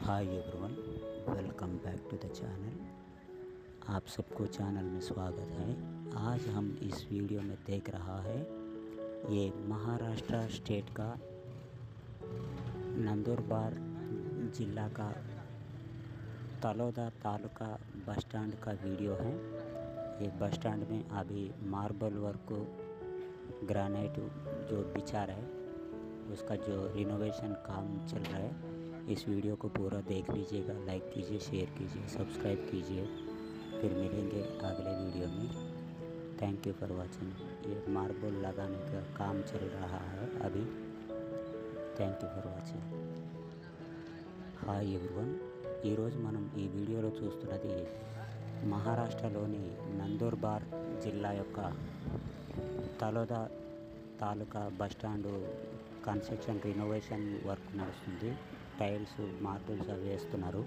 Hi everyone, welcome back to the channel. आप सबको channel में स्वागत है। आज हम इस वीडियो में देख रहा है ये महाराष्ट्र स्टेट का नंदुरबार जिला का तलोदा तालुका बस स्टैंड का वीडियो है। ये बस स्टैंड में अभी मार्बल वर्क ग्रेनाइट जो बिछा रहा है उसका जो रिनोवेशन काम चल रहा है। इस वीडियो को पूरा देख लीजिएगा, लाइक कीजिए, शेयर कीजिए, सब्सक्राइब कीजिए। फिर मिलेंगे अगले वीडियो में। Thank you for watching. ये मार्बल लगाने का काम चल रहा है अभी। Thank you for watching. Hi everyone, ఈరోజు మనం ఈ వీడియోలో చూస్తున్నది మహారాష్ట్రలోని నందూర్బార్ జిల్లా యొక్క Taloda taluka bus stand construction renovation work నడుస్తుంది. టైల్స్, మార్బుల్స్ అవి వేస్తున్నారు.